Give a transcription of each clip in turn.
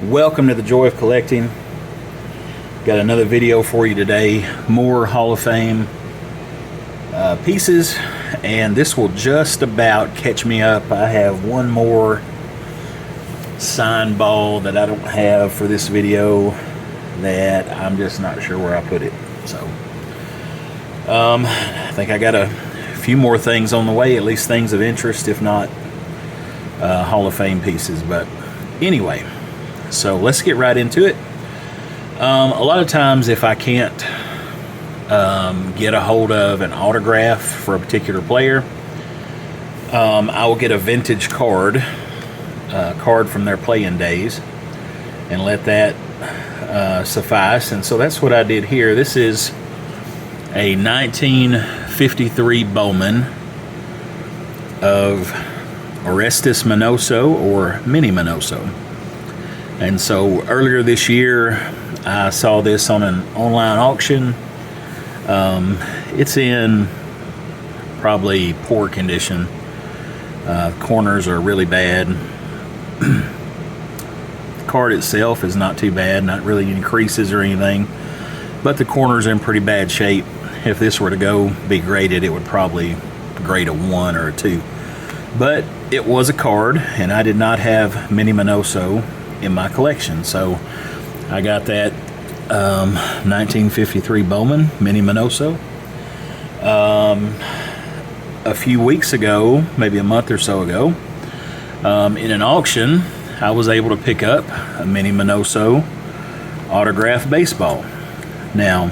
Welcome to the Joy of Collecting. Got another video for you today. More Hall of Fame pieces, and this will just about catch me up. I have one more signed ball that I don't have for this video that I'm just not sure where I put it. So I think I got a few more things on the way, at least things of interest, if not Hall of Fame pieces. But anyway, so let's get right into it. A lot of times if I can't get a hold of an autograph for a particular player, I will get a vintage card from their playing days and let that suffice. And so that's what I did here. This is a 1953 Bowman of Orestes Minoso, or Minnie Minoso. And so earlier this year I saw this on an online auction. It's in probably poor condition. Corners are really bad. The card itself is not too bad, not really any creases or anything, but the corners are in pretty bad shape. If this were to go be graded, it would probably grade a 1 or a 2. But it was a card, and I did not have Minnie Minoso in my collection, so I got that 1953 Bowman Minnie Minoso. A few weeks ago, maybe a month or so ago, in an auction, I was able to pick up a Minnie Minoso autographed baseball. Now,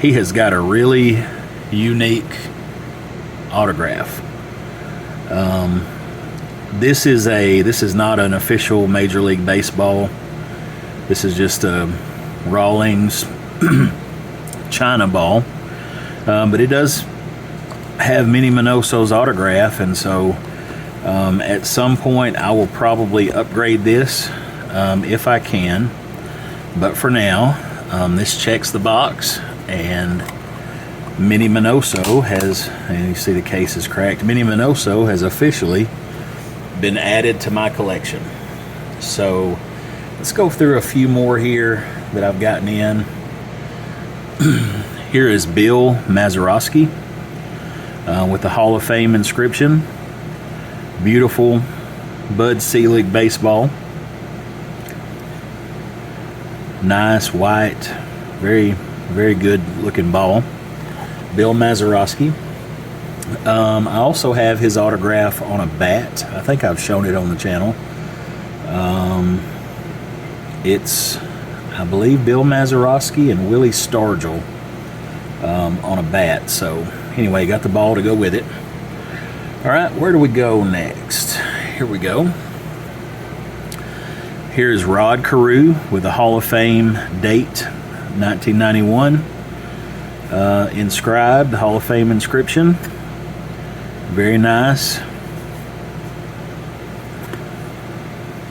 he has got a really unique autograph. This is not an official Major League Baseball. This is just a Rawlings China ball, but it does have Minnie Minoso's autograph, and so at some point I will probably upgrade this if I can. But for now, this checks the box, and Minnie Minoso has, and you see the case is cracked, Minnie Minoso has officially been added to my collection. So let's go through a few more here that I've gotten in. Here is Bill Mazeroski with the Hall of Fame inscription. Beautiful Bud Selig baseball. Nice white, very, very good looking ball. Bill Mazeroski. I also have his autograph on a bat. I think I've shown it on the channel. It's, I believe, Bill Mazeroski and Willie Stargell on a bat. So anyway, got the ball to go with it. All right, where do we go next? Here we go. Here's Rod Carew with the Hall of Fame date 1991 inscribed, the Hall of Fame inscription. Very nice.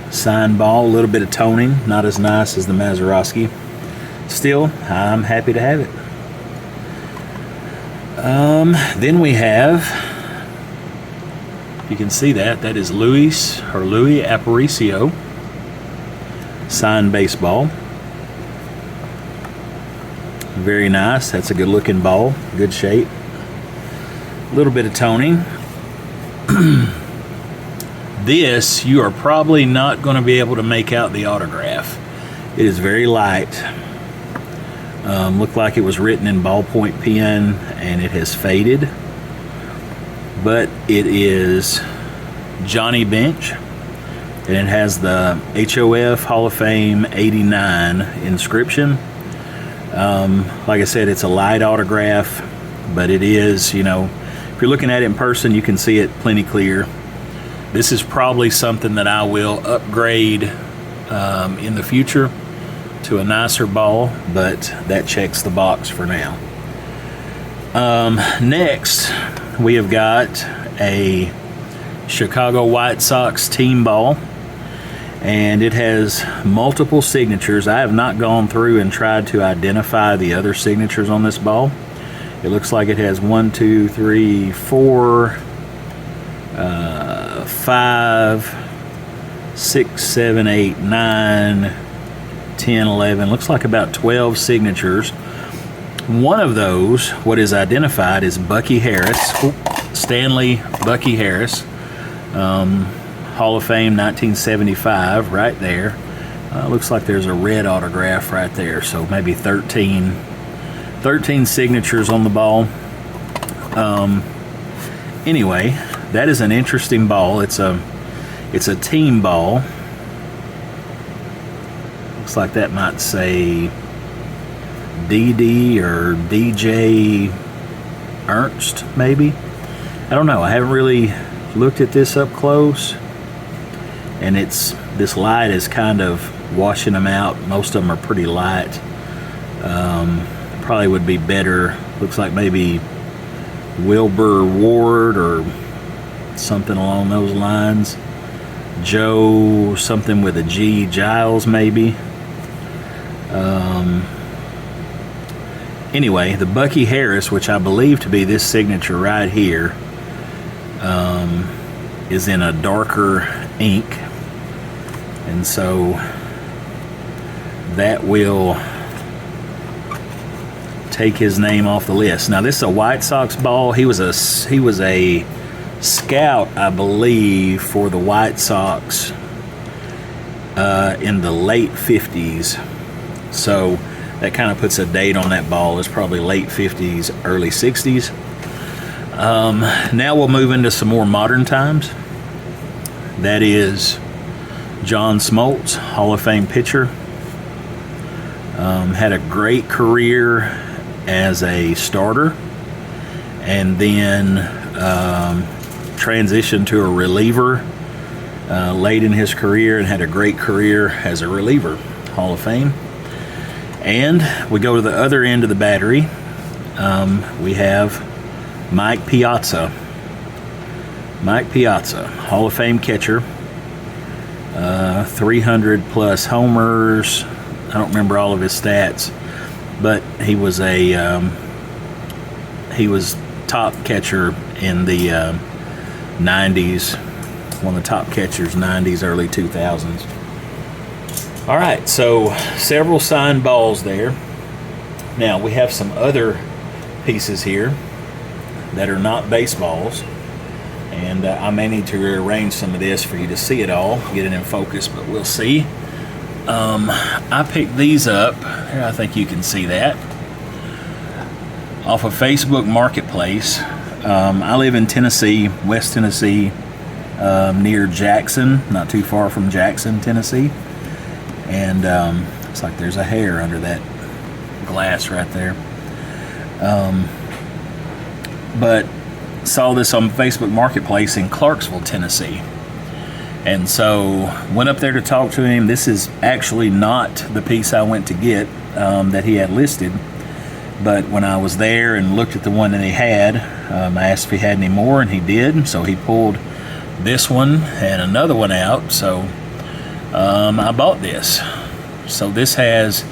Signed ball, a little bit of toning, not as nice as the Mazeroski. Still, I'm happy to have it. Then we have, you can see that is Louis Aparicio signed baseball. Very nice. That's a good looking ball, good shape. A little bit of toning. This, you are probably not going to be able to make out the autograph. It is very light. Looked like it was written in ballpoint pen and it has faded. But it is Johnny Bench, and it has the HOF Hall of Fame 89 inscription. Like I said, it's a light autograph, but it is, you know, if you're looking at it in person, you can see it plenty clear. This is probably something that I will upgrade in the future to a nicer ball, but that checks the box for now. Next, we have got a Chicago White Sox team ball, and it has multiple signatures. I have not gone through and tried to identify the other signatures on this ball. It looks like it has 1, 2, 3, 4, 5, 6, 7, 8, 9, 10, 11. Looks like about 12 signatures. One of those, what is identified, is Bucky Harris. Stanley Bucky Harris. Hall of Fame 1975, right there. Looks like there's a red autograph right there, so maybe 13 signatures on the ball. Anyway, that is an interesting ball. It's a team ball. Looks like that might say DD or DJ Ernst, maybe. I don't know. I haven't really looked at this up close, and this light is kind of washing them out. Most of them are pretty light. Probably would be better. Looks like maybe Wilbur Ward or something along those lines. Joe something with a G, Giles maybe. Anyway, the Bucky Harris, which I believe to be this signature right here, is in a darker ink, and so that will take his name off the list. Now this is a White Sox ball. He was a scout, I believe, for the White Sox in the late 50s. So that kind of puts a date on that ball. It's probably late 50s, early 60s. Now we'll move into some more modern times. That is John Smoltz, Hall of Fame pitcher. Had a great career as a starter, and then transitioned to a reliever late in his career, and had a great career as a reliever, Hall of Fame. And we go to the other end of the battery. We have Mike Piazza. Mike Piazza, Hall of Fame catcher. 300 plus homers. I don't remember all of his stats, but he was top catcher in the 90s, one of the top catchers, 90s, early 2000s. All right, so several signed balls there. Now we have some other pieces here that are not baseballs, and I may need to rearrange some of this for you to see it all, get it in focus, but we'll see. I picked these up, here, I think you can see that, off of Facebook Marketplace. I live in Tennessee, West Tennessee, near Jackson, not too far from Jackson, Tennessee. And looks like there's a hair under that glass right there. But saw this on Facebook Marketplace in Clarksville, Tennessee. And so went up there to talk to him. This is actually not the piece I went to get that he had listed. But when I was there and looked at the one that he had, I asked if he had any more, and he did. So he pulled this one and another one out. So I bought this. So this has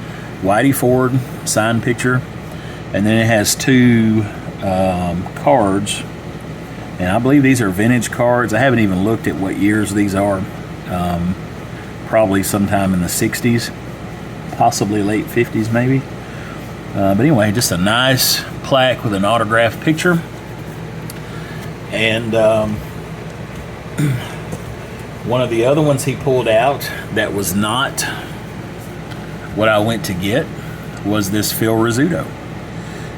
Whitey Ford signed picture, and then it has two cards, and I believe these are vintage cards. I haven't even looked at what years these are. Probably sometime in the 60s, possibly late 50s maybe. But anyway, just a nice plaque with an autographed picture. And one of the other ones he pulled out that was not what I went to get was this Phil Rizzuto.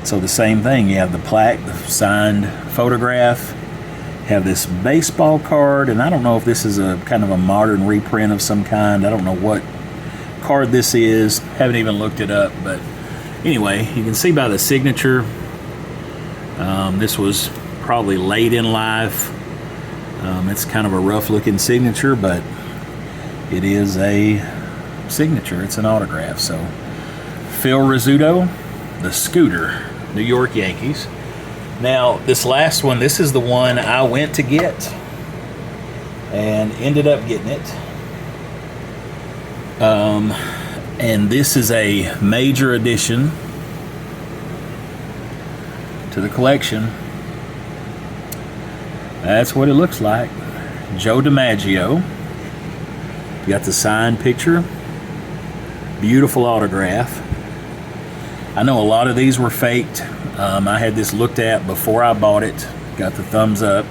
So the same thing, you have the plaque, the signed photograph, have this baseball card, and I don't know if this is a kind of a modern reprint of some kind. I don't know what card this is, haven't even looked it up, but anyway, you can see by the signature, this was probably late in life. It's kind of a rough looking signature, but it is a signature, it's an autograph. So Phil Rizzuto, the Scooter, New York Yankees. Now this last one, this is the one I went to get and ended up getting it. And this is a major addition to the collection. That's what it looks like. Joe DiMaggio. You got the signed picture. Beautiful autograph. I know a lot of these were faked. I had this looked at before I bought it. Got the thumbs up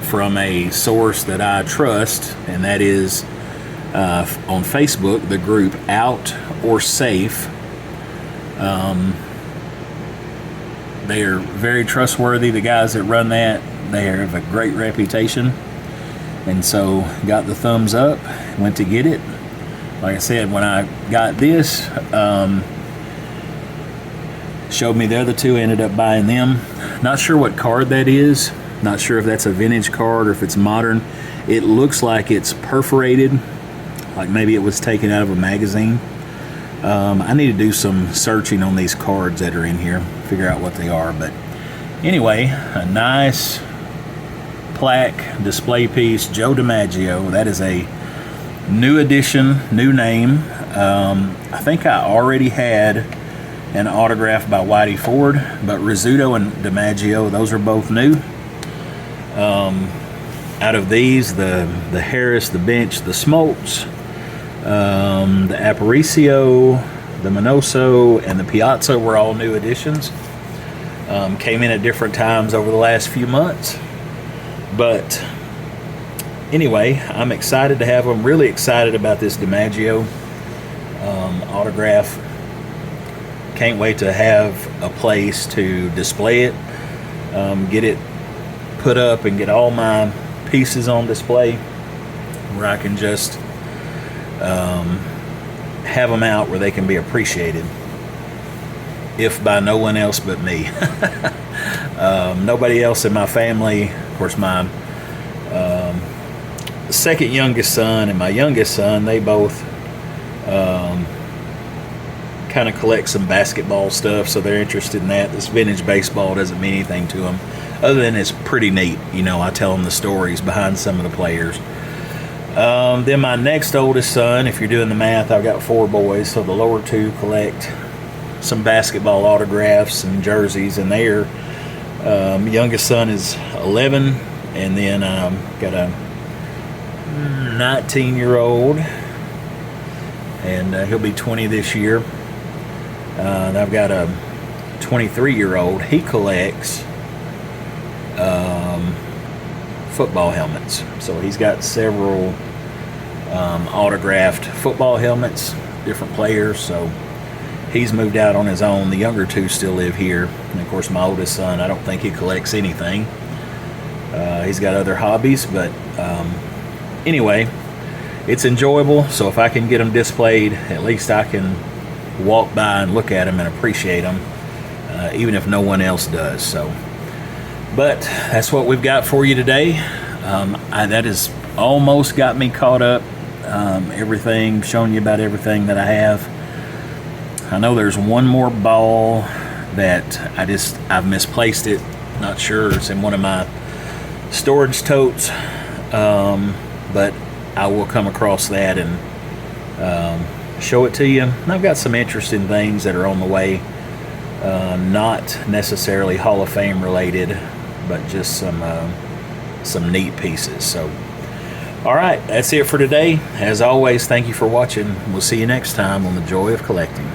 from a source that I trust, and that is on Facebook, the group Out or Safe. They are very trustworthy. The guys that run that, they have a great reputation. And so got the thumbs up, went to get it. Like I said, when I got this, showed me the other two, ended up buying them. Not sure what card that is. Not sure if that's a vintage card or if it's modern. It looks like it's perforated, like maybe it was taken out of a magazine. I need to do some searching on these cards that are in here, figure out what they are. But anyway, a nice plaque display piece, Joe DiMaggio. That is a new edition, new name. I think I already had an autograph by Whitey Ford, but Rizzuto and DiMaggio, those are both new. Out of these, the Harris, the Bench, the Smoltz, the Aparicio, the Minoso, and the Piazza were all new additions. Came in at different times over the last few months. But anyway, I'm excited to have them. Really excited about this DiMaggio autograph. Can't wait to have a place to display it, get it put up, and get all my pieces on display where I can just have them out where they can be appreciated, if by no one else but me. Nobody else in my family. Of course, my second youngest son and my youngest son, they both kind of collect some basketball stuff, so they're interested in that. This vintage baseball doesn't mean anything to them, other than it's pretty neat. You know, I tell them the stories behind some of the players. Then my next oldest son, if you're doing the math, I've got 4 boys, so the lower 2 collect some basketball autographs and jerseys, and their youngest son is 11, and then got a 19-year-old, and he'll be 20 this year. And I've got a 23-year-old. He collects football helmets, so he's got several autographed football helmets, different players. So he's moved out on his own. The younger 2 still live here, and of course my oldest son, I don't think he collects anything. He's got other hobbies, but anyway, it's enjoyable. So if I can get them displayed, at least I can walk by and look at them and appreciate them, even if no one else does. So, but that's what we've got for you today. That has almost got me caught up. Everything, showing you about everything that I have. I know there's one more ball that I've misplaced it. Not sure. It's in one of my storage totes, but I will come across that and show it to you. And I've got some interesting things that are on the way, not necessarily Hall of Fame related, but just some neat pieces. So all right, that's it for today. As always, thank you for watching. We'll see you next time on The Joy of Collecting.